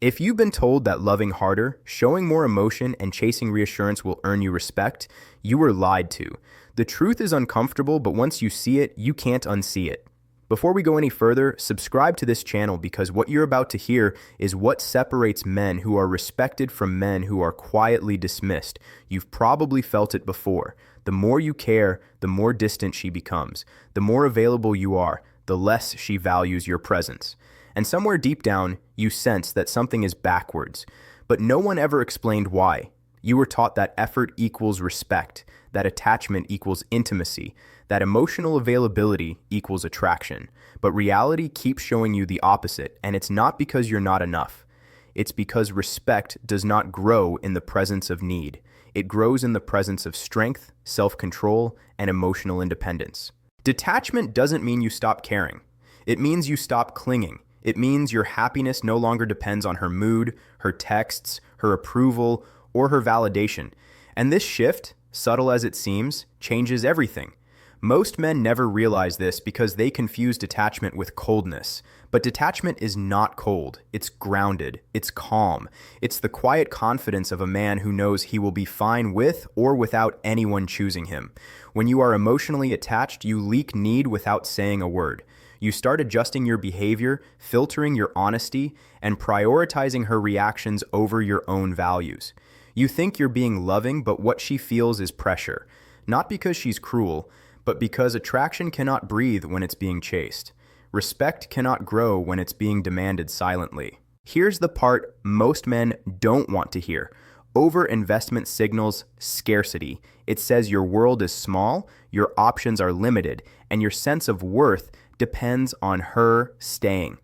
If you've been told that loving harder, showing more emotion, and chasing reassurance will earn you respect, you were lied to. The truth is uncomfortable, but once you see it, you can't unsee it. Before we go any further, subscribe to this channel because what you're about to hear is what separates men who are respected from men who are quietly dismissed. You've probably felt it before. The more you care, the more distant she becomes. The more available you are, the less she values your presence. And somewhere deep down, you sense that something is backwards. But no one ever explained why. You were taught that effort equals respect, that attachment equals intimacy, that emotional availability equals attraction. But reality keeps showing you the opposite, and it's not because you're not enough. It's because respect does not grow in the presence of need. It grows in the presence of strength, self-control, and emotional independence. Detachment doesn't mean you stop caring. It means you stop clinging. It means your happiness no longer depends on her mood, her texts, her approval, or her validation. And this shift, subtle as it seems, changes everything. Most men never realize this because they confuse detachment with coldness. But detachment is not cold. It's grounded. It's calm. It's the quiet confidence of a man who knows he will be fine with or without anyone choosing him. When you are emotionally attached, you leak need without saying a word. You start adjusting your behavior, filtering your honesty, and prioritizing her reactions over your own values. You think you're being loving, but what she feels is pressure. Not because she's cruel, but because attraction cannot breathe when it's being chased. Respect cannot grow when it's being demanded silently. Here's the part most men don't want to hear. Overinvestment signals scarcity. It says your world is small, your options are limited, and your sense of worth depends on her staying.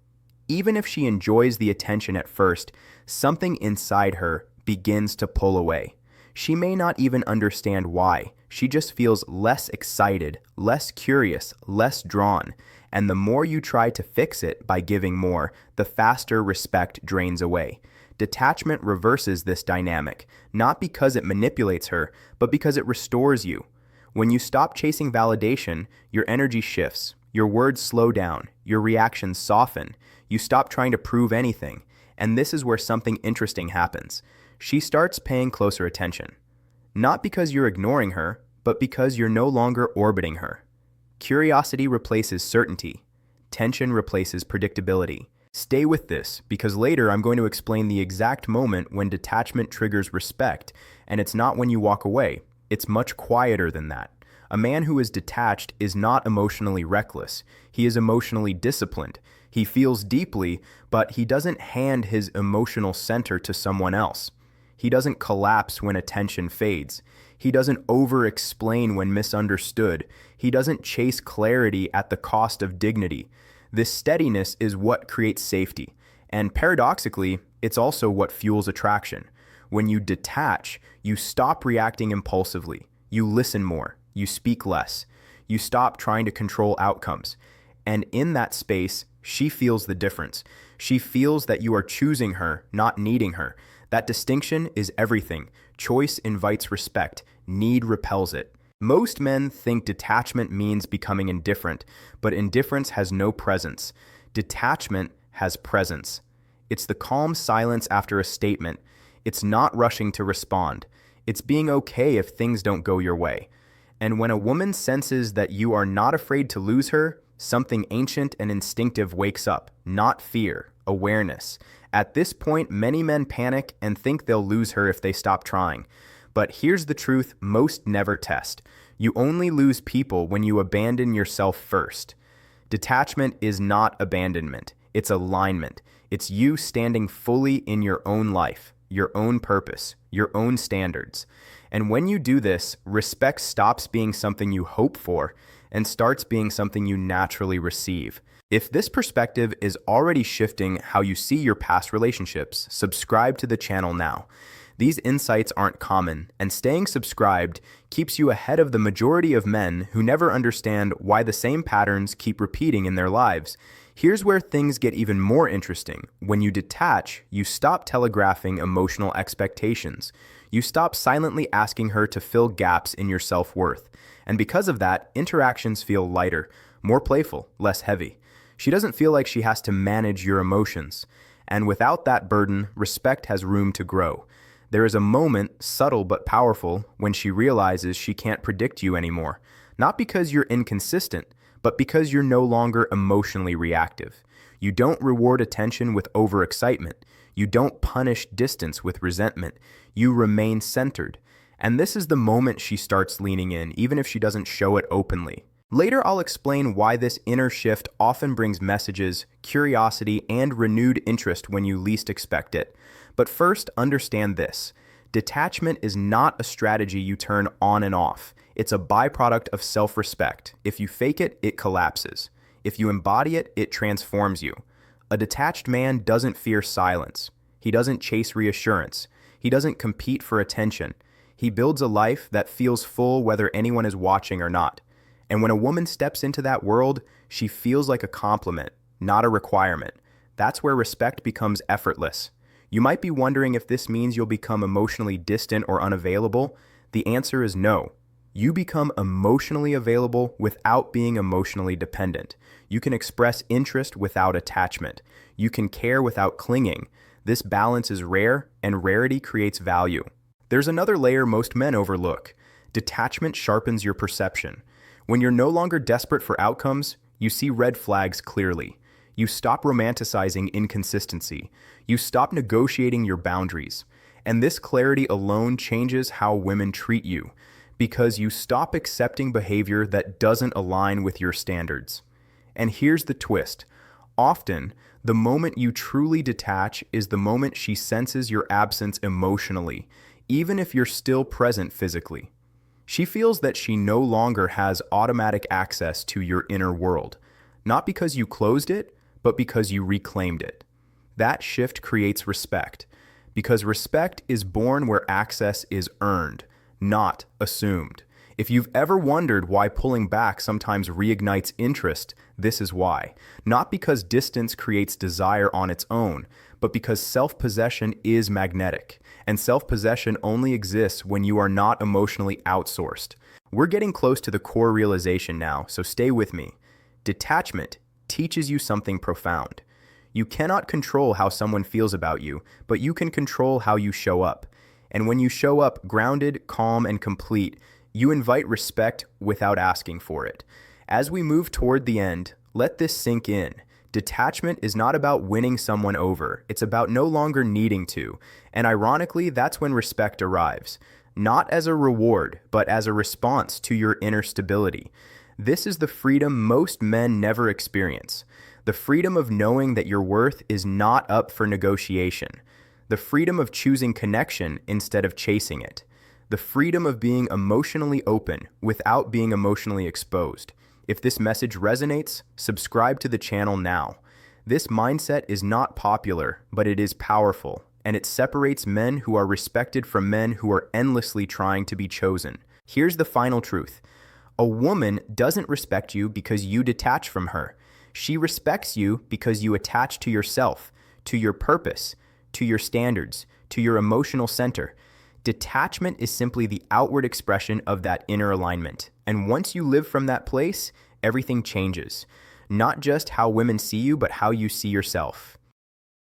Even if she enjoys the attention at first, something inside her begins to pull away. She may not even understand why. She just feels less excited, less curious, less drawn. And the more you try to fix it by giving more, the faster respect drains away. Detachment reverses this dynamic, not because it manipulates her, but because it restores you. When you stop chasing validation, your energy shifts. Your words slow down, your reactions soften, you stop trying to prove anything, and this is where something interesting happens. She starts paying closer attention. Not because you're ignoring her, but because you're no longer orbiting her. Curiosity replaces certainty. Tension replaces predictability. Stay with this, because later I'm going to explain the exact moment when detachment triggers respect, and it's not when you walk away. It's much quieter than that. A man who is detached is not emotionally reckless. He is emotionally disciplined. He feels deeply, but he doesn't hand his emotional center to someone else. He doesn't collapse when attention fades. He doesn't over-explain when misunderstood. He doesn't chase clarity at the cost of dignity. This steadiness is what creates safety. And paradoxically, it's also what fuels attraction. When you detach, you stop reacting impulsively. You listen more. You speak less. You stop trying to control outcomes. And in that space, she feels the difference. She feels that you are choosing her, not needing her. That distinction is everything. Choice invites respect. Need repels it. Most men think detachment means becoming indifferent, but indifference has no presence. Detachment has presence. It's the calm silence after a statement. It's not rushing to respond. It's being okay if things don't go your way. And when a woman senses that you are not afraid to lose her, something ancient and instinctive wakes up, not fear, awareness. At this point, many men panic and think they'll lose her if they stop trying. But here's the truth most never test. You only lose people when you abandon yourself first. Detachment is not abandonment. It's alignment. It's you standing fully in your own life, your own purpose, your own standards. And when you do this, respect stops being something you hope for and starts being something you naturally receive. If this perspective is already shifting how you see your past relationships, subscribe to the channel now. These insights aren't common, and staying subscribed keeps you ahead of the majority of men who never understand why the same patterns keep repeating in their lives. Here's where things get even more interesting. When you detach, you stop telegraphing emotional expectations. You stop silently asking her to fill gaps in your self-worth. And because of that, interactions feel lighter, more playful, less heavy. She doesn't feel like she has to manage your emotions. And without that burden, respect has room to grow. There is a moment, subtle but powerful, when she realizes she can't predict you anymore. Not because you're inconsistent, but because you're no longer emotionally reactive. You don't reward attention with overexcitement. You don't punish distance with resentment. You remain centered. And this is the moment she starts leaning in, even if she doesn't show it openly. Later, I'll explain why this inner shift often brings messages, curiosity, and renewed interest when you least expect it. But first, understand this. Detachment is not a strategy you turn on and off. It's a byproduct of self-respect. If you fake it, it collapses. If you embody it, it transforms you. A detached man doesn't fear silence. He doesn't chase reassurance. He doesn't compete for attention. He builds a life that feels full whether anyone is watching or not. And when a woman steps into that world, she feels like a compliment, not a requirement. That's where respect becomes effortless. You might be wondering if this means you'll become emotionally distant or unavailable. The answer is no. You become emotionally available without being emotionally dependent. You can express interest without attachment. You can care without clinging. This balance is rare, and rarity creates value. There's another layer most men overlook. Detachment sharpens your perception. When you're no longer desperate for outcomes, you see red flags clearly. You stop romanticizing inconsistency. You stop negotiating your boundaries. And this clarity alone changes how women treat you, because you stop accepting behavior that doesn't align with your standards. And here's the twist. Often, the moment you truly detach is the moment she senses your absence emotionally, even if you're still present physically. She feels that she no longer has automatic access to your inner world, not because you closed it, but because you reclaimed it. That shift creates respect, because respect is born where access is earned, not assumed. If you've ever wondered why pulling back sometimes reignites interest, this is why. Not because distance creates desire on its own, but because self-possession is magnetic, and self-possession only exists when you are not emotionally outsourced. We're getting close to the core realization now, so stay with me. Detachment teaches you something profound. You cannot control how someone feels about you, but you can control how you show up. And when you show up grounded, calm, and complete, you invite respect without asking for it. As we move toward the end, let this sink in. Detachment is not about winning someone over. It's about no longer needing to. And ironically, that's when respect arrives. Not as a reward, but as a response to your inner stability. This is the freedom most men never experience. The freedom of knowing that your worth is not up for negotiation. The freedom of choosing connection instead of chasing it. The freedom of being emotionally open without being emotionally exposed. If this message resonates, subscribe to the channel now. This mindset is not popular, but it is powerful, and it separates men who are respected from men who are endlessly trying to be chosen. Here's the final truth. A woman doesn't respect you because you detach from her. She respects you because you attach to yourself, to your purpose, to your standards, to your emotional center. Detachment is simply the outward expression of that inner alignment. And once you live from that place, everything changes. Not just how women see you, but how you see yourself.